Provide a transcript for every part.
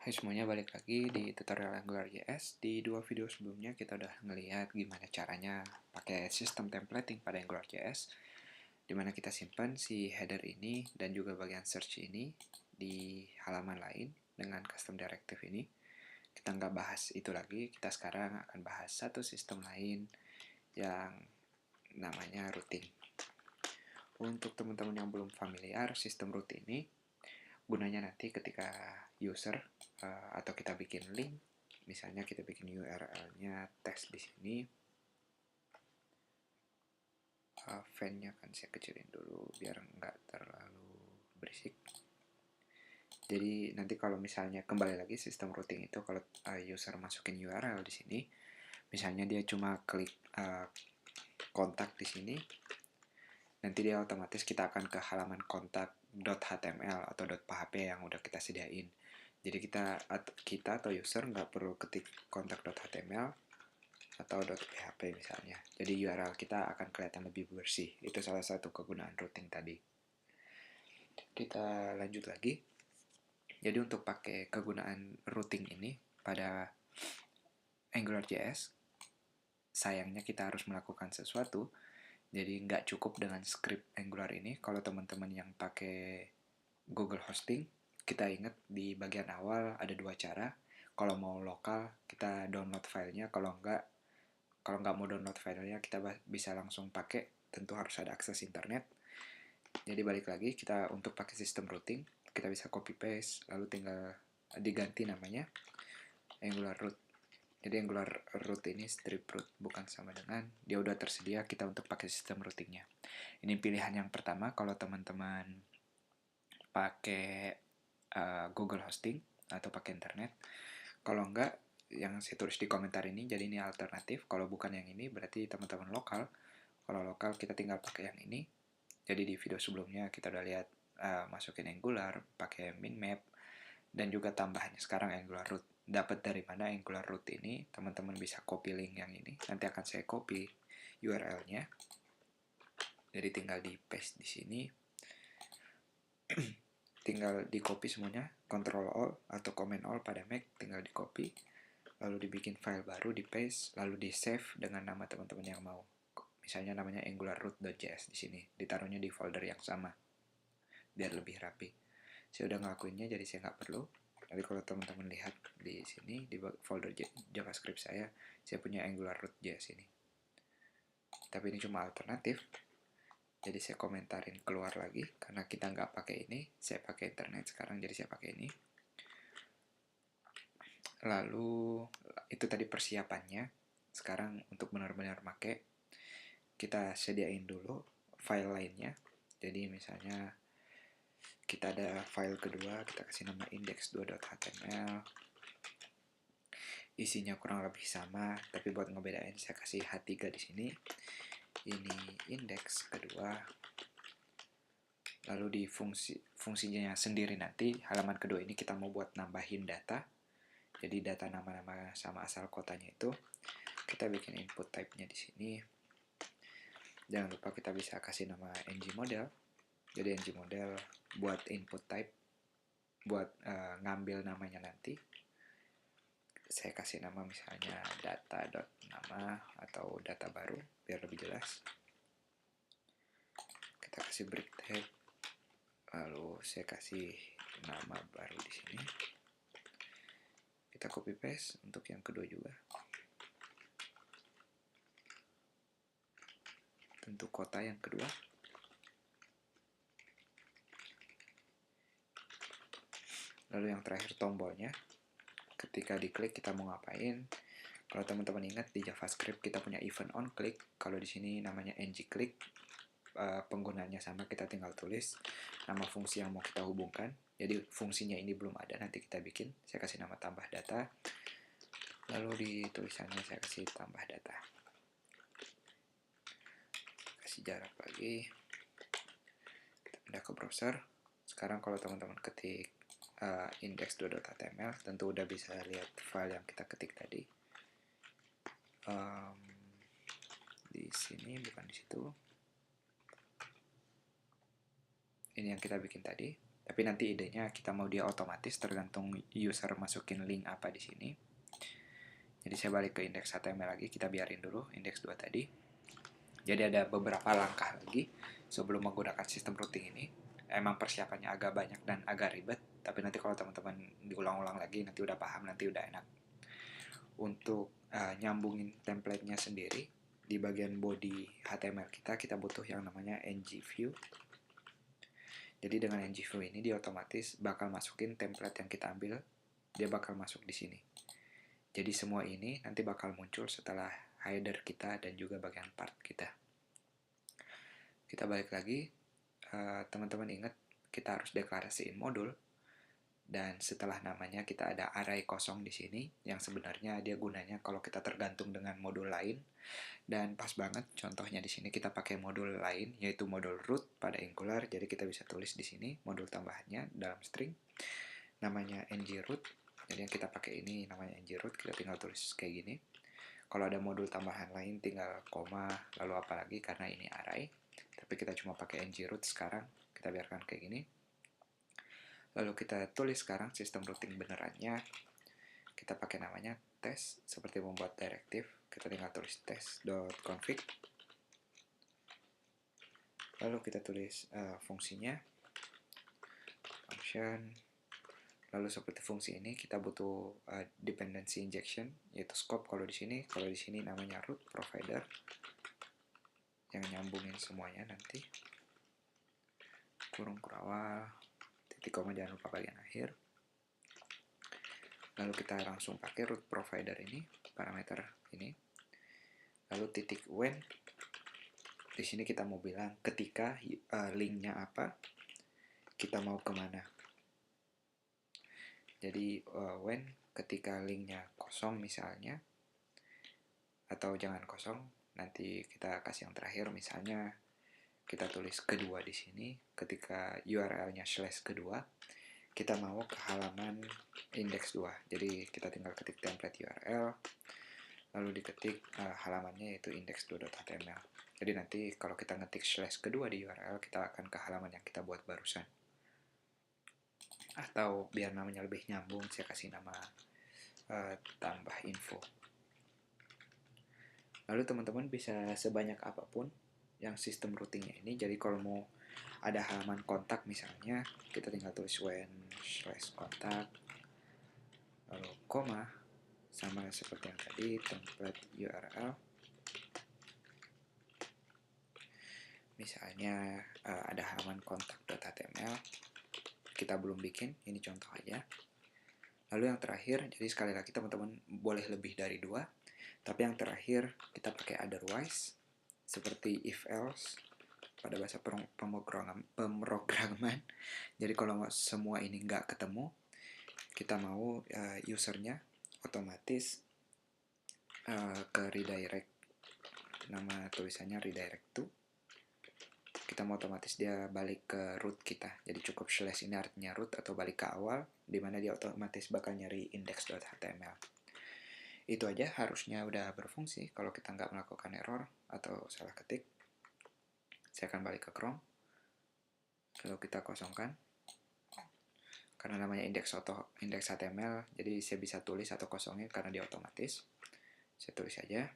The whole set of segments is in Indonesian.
Hai semuanya, balik lagi di tutorial AngularJS. Di dua video sebelumnya kita udah ngelihat gimana caranya pakai sistem templating pada AngularJS, dimana kita simpan si header ini dan juga bagian search ini di halaman lain dengan custom directive ini. Kita nggak bahas itu lagi, kita sekarang akan bahas satu sistem lain yang namanya routing. Untuk teman-teman yang belum familiar, sistem route ini gunanya nanti ketika user atau kita bikin link, misalnya kita bikin URL-nya test di sini, fan-nya kan saya kecilin dulu biar nggak terlalu berisik. Jadi nanti kalau misalnya kembali lagi sistem routing itu kalau user masukin URL di sini, misalnya dia cuma klik kontak di sini, nanti dia otomatis kita akan ke halaman kontak.html atau .php yang udah kita sediain. Jadi kita atau user nggak perlu ketik kontak.html atau .php misalnya. Jadi URL kita akan kelihatan lebih bersih. Itu salah satu kegunaan routing tadi. Kita lanjut lagi. Jadi untuk pakai kegunaan routing ini pada AngularJS, sayangnya kita harus melakukan sesuatu. Jadi nggak cukup dengan script Angular ini. Kalau teman-teman yang pakai Google Hosting, kita ingat di bagian awal ada dua cara. Kalau mau lokal, kita download filenya. Kalau nggak mau download filenya, kita bisa langsung pakai. Tentu harus ada akses internet. Jadi balik lagi, kita untuk pakai sistem routing, kita bisa copy paste, lalu tinggal diganti namanya Angular root. Jadi Angular root ini strip root, bukan sama dengan dia udah tersedia kita untuk pakai sistem routingnya. Ini pilihan yang pertama kalau teman-teman pakai Google Hosting atau pakai internet. Kalau enggak, yang saya tulis di komentar ini, jadi ini alternatif. Kalau bukan yang ini, berarti teman-teman lokal. Kalau lokal, kita tinggal pakai yang ini. Jadi di video sebelumnya kita udah lihat masukin Angular, pakai minmap, dan juga tambahannya sekarang Angular root. Dapat dari mana Angular root ini, teman-teman bisa copy link yang ini. Nanti akan saya copy URL-nya. Jadi tinggal di paste di sini. Tinggal di copy semuanya, Ctrl All atau Command All pada Mac, tinggal di copy, lalu dibikin file baru, di paste, lalu di save dengan nama teman-teman yang mau. Misalnya namanya angularroot.js di sini, ditaruhnya di folder yang sama, biar lebih rapi. Saya udah ngelakuinnya, jadi saya nggak perlu. Tapi kalau teman-teman lihat di sini, di folder JavaScript saya punya angularroot.js ini. Tapi ini cuma alternatif. Jadi saya komentarin keluar lagi, karena kita nggak pakai ini, saya pakai internet sekarang, jadi saya pakai ini. Lalu, itu tadi persiapannya. Sekarang untuk benar-benar pakai, kita sediain dulu file lainnya. Jadi misalnya, kita ada file kedua, kita kasih nama index2.html. Isinya kurang lebih sama, tapi buat ngebedain saya kasih H3 di sini. Ini index kedua. Lalu di fungsinya sendiri nanti, halaman kedua ini kita mau buat nambahin data. Jadi data nama-nama sama asal kotanya itu, kita bikin input type-nya di sini. Jangan lupa kita bisa kasih nama ngModel. Jadi ngModel buat input type, buat ngambil namanya nanti. Saya kasih nama misalnya data.nama atau data baru, biar lebih jelas. Kita kasih break tag. Lalu saya kasih nama baru di sini. Kita copy paste untuk yang kedua juga. Tentu kota yang kedua. Lalu yang terakhir tombolnya. Ketika diklik kita mau ngapain? Kalau teman-teman ingat di JavaScript kita punya event on click. Kalau di sini namanya ngClick. Penggunanya sama, kita tinggal tulis nama fungsi yang mau kita hubungkan. Jadi fungsinya ini belum ada, nanti kita bikin. Saya kasih nama tambah data, lalu di tulisannya saya kasih tambah data, kasih jarak lagi. Kita pindah ke browser. Sekarang kalau teman-teman ketik index2.html, tentu udah bisa lihat file yang kita ketik tadi. Di sini, bukan di situ. Ini yang kita bikin tadi, Tapi nanti idenya kita mau dia otomatis tergantung user masukin link apa di sini. Jadi saya balik ke indeks HTML lagi, kita biarin dulu indeks 2 tadi. Jadi ada beberapa langkah lagi sebelum menggunakan sistem routing ini. Emang persiapannya agak banyak dan agak ribet, tapi nanti kalau teman-teman diulang-ulang lagi nanti udah paham, nanti udah enak. Untuk nyambungin template-nya sendiri, di bagian body HTML kita butuh yang namanya ngView. Jadi dengan ngView ini dia otomatis bakal masukin template yang kita ambil, dia bakal masuk di sini. Jadi semua ini nanti bakal muncul setelah header kita dan juga bagian part kita. Kita balik lagi, teman-teman ingat kita harus deklarasiin modul, dan setelah namanya kita ada array kosong di sini yang sebenarnya dia gunanya kalau kita tergantung dengan modul lain. Dan pas banget contohnya di sini kita pakai modul lain yaitu modul root pada Angular. Jadi kita bisa tulis di sini modul tambahannya dalam string namanya ngroot. Jadi yang kita pakai ini namanya ngroot, kita tinggal tulis kayak gini. Kalau ada modul tambahan lain tinggal koma lalu apa lagi karena ini array. Tapi kita cuma pakai ngroot sekarang, kita biarkan kayak gini. Lalu kita tulis sekarang sistem routing benerannya. Kita pakai namanya test seperti membuat direktif. Kita tinggal tulis test.config. Lalu kita tulis fungsinya function. Lalu seperti fungsi ini kita butuh dependency injection yaitu scope kalau di sini namanya root provider yang nyambungin semuanya nanti. Kurung awal, titik koma jangan lupa bagian akhir. Lalu kita langsung pakai root provider ini, parameter ini. Lalu titik when. Di sini kita mau bilang ketika linknya apa, kita mau kemana. Jadi when ketika linknya kosong misalnya, atau jangan kosong, nanti kita kasih yang terakhir misalnya kita tulis kedua di sini. Ketika URL-nya /kedua, kita mau ke halaman index 2. Jadi kita tinggal ketik template URL, lalu diketik halamannya yaitu index2.html. Jadi nanti kalau kita ngetik /kedua di URL, kita akan ke halaman yang kita buat barusan. Atau biar namanya lebih nyambung, saya kasih nama tambah info. Lalu teman-teman bisa sebanyak apapun yang sistem routingnya ini. Jadi kalau mau ada halaman kontak misalnya, kita tinggal tulis when /kontak, lalu koma, sama seperti yang tadi, template URL. Misalnya ada halaman kontak.html, kita belum bikin, ini contoh aja. Lalu yang terakhir, jadi sekali lagi teman-teman boleh lebih dari 2, tapi yang terakhir kita pakai otherwise, seperti if else pada bahasa pemrograman. Jadi kalau semua ini nggak ketemu, kita mau usernya otomatis ke redirect, nama tulisannya redirect to. Kita mau otomatis dia balik ke root kita. Jadi cukup slash ini artinya root atau balik ke awal, dimana dia otomatis bakal nyari index.html. Itu aja harusnya udah berfungsi kalau kita nggak melakukan error atau salah ketik. Saya akan balik ke Chrome. Lalu kita kosongkan. Karena namanya index HTML, jadi saya bisa tulis atau kosongin karena dia otomatis. Saya tulis aja.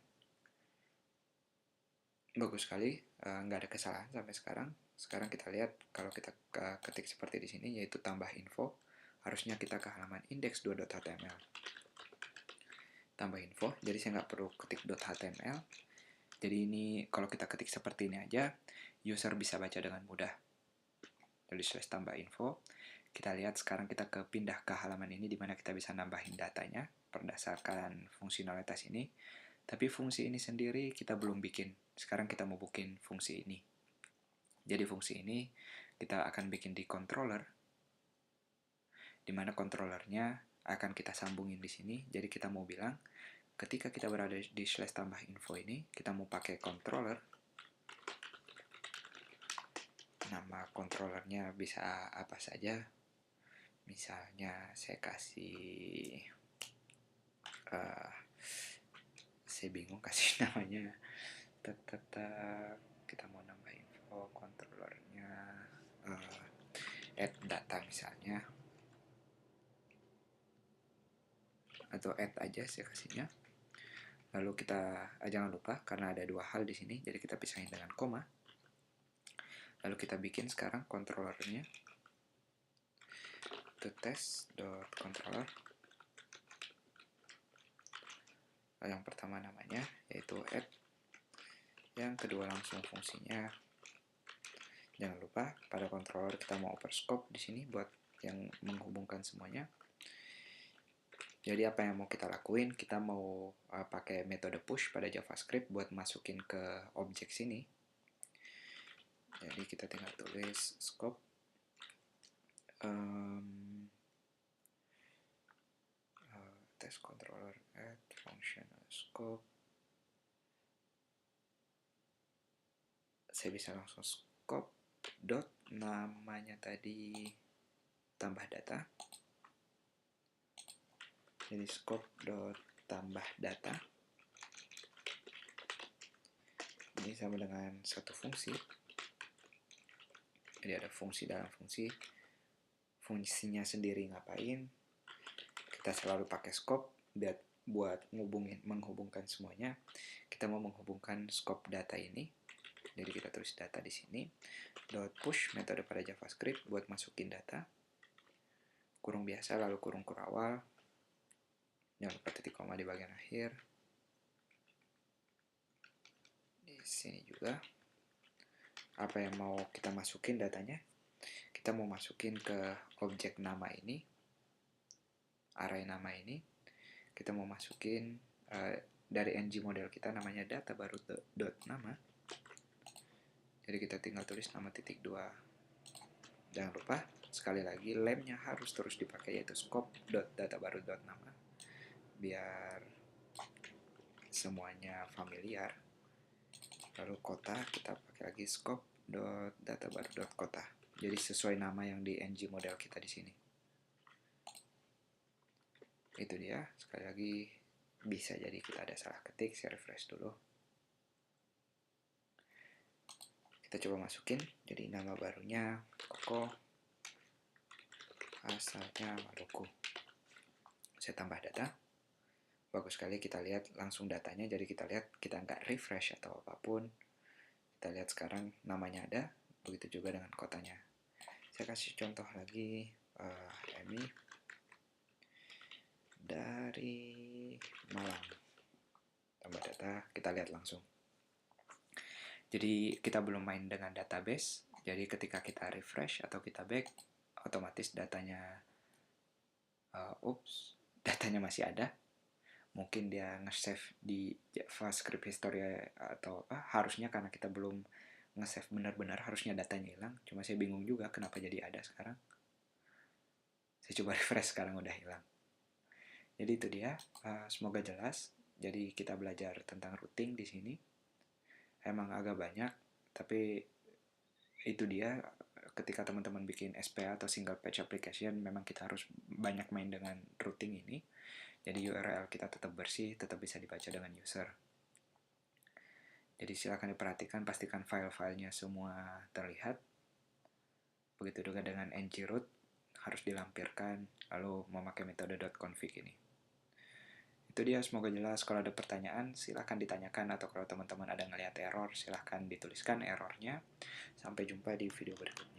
Bagus sekali, nggak ada kesalahan sampai sekarang. Sekarang kita lihat kalau kita ketik seperti di sini, yaitu tambah info, harusnya kita ke halaman index2.html. Tambah info, jadi saya nggak perlu ketik .html. Jadi ini kalau kita ketik seperti ini aja, user bisa baca dengan mudah. Jadi /tambah info. Kita lihat sekarang kita pindah ke halaman ini, di mana kita bisa nambahin datanya berdasarkan fungsionalitas ini. Tapi fungsi ini sendiri kita belum bikin. Sekarang kita mau bikin fungsi ini. Jadi fungsi ini kita akan bikin di controller, di mana controllernya akan kita sambungin di sini. Jadi kita mau bilang, ketika kita berada di /tambah info ini, kita mau pakai controller. Nama controllernya bisa apa saja. Misalnya saya kasih, saya bingung kasih namanya. Kita mau nambah info controllernya add data misalnya, atau add aja saya kasihnya. Lalu kita jangan lupa karena ada dua hal di sini, jadi kita pisahin dengan koma. Lalu kita bikin sekarang controllernya, to test.controller. Yang pertama namanya yaitu add, yang kedua langsung fungsinya. Jangan lupa pada controller kita mau over scope di sini buat yang menghubungkan semuanya. Jadi apa yang mau kita lakuin, kita mau pakai metode push pada JavaScript buat masukin ke objek sini. Jadi kita tinggal tulis scope test controller add function scope. Saya bisa langsung scope dot namanya tadi tambah data. Jadi scope dot tambah data ini sama dengan satu fungsi. Jadi ada fungsi dalam fungsi, fungsinya sendiri ngapain, kita selalu pakai scope buat menghubungkan semuanya. Kita mau menghubungkan scope data ini, jadi kita tulis data di sini. Dot push metode pada JavaScript buat masukin data, kurung biasa lalu kurung kurawal, jangan lupa titik koma di bagian akhir. Di sini juga apa yang mau kita masukin datanya, kita mau masukin ke objek nama ini, array nama ini. Kita mau masukin dari ng model kita namanya data baru dot nama. Jadi kita tinggal tulis nama titik 2. Jangan lupa sekali lagi lemnya harus terus dipakai, yaitu scope dot data baru dot nama biar semuanya familiar. Lalu kota kita pakai lagi scope dot data baru dot kota. Jadi sesuai nama yang di ng model kita di sini. Itu dia, sekali lagi bisa jadi kita ada salah ketik, saya refresh dulu. Kita coba masukin, jadi nama barunya Koko, asalnya Maluku. Saya tambah data, bagus sekali, kita lihat langsung datanya, jadi kita lihat, kita nggak refresh atau apapun. Kita lihat sekarang namanya ada, begitu juga dengan kotanya. Saya kasih contoh lagi, Emi dari Malang. Tambah data, kita lihat langsung. Jadi kita belum main dengan database, jadi ketika kita refresh atau kita back, otomatis datanya datanya masih ada. Mungkin dia nge-save di JavaScript history atau harusnya karena kita belum nge-save benar-benar, harusnya datanya hilang. Cuma saya bingung juga kenapa jadi ada sekarang. Saya coba refresh, sekarang udah hilang. Jadi itu dia, semoga jelas. Jadi kita belajar tentang routing di sini. Emang agak banyak, tapi itu dia, ketika teman-teman bikin SPA atau single page application, memang kita harus banyak main dengan routing ini. Jadi URL kita tetap bersih, tetap bisa dibaca dengan user. Jadi silakan diperhatikan, pastikan file-filenya semua terlihat. Begitu juga dengan ng-root, harus dilampirkan, lalu memakai metode .config ini. Itu dia, semoga jelas. Kalau ada pertanyaan, silahkan ditanyakan, atau kalau teman-teman ada ngelihat error, silahkan dituliskan errornya. Sampai jumpa di video berikutnya.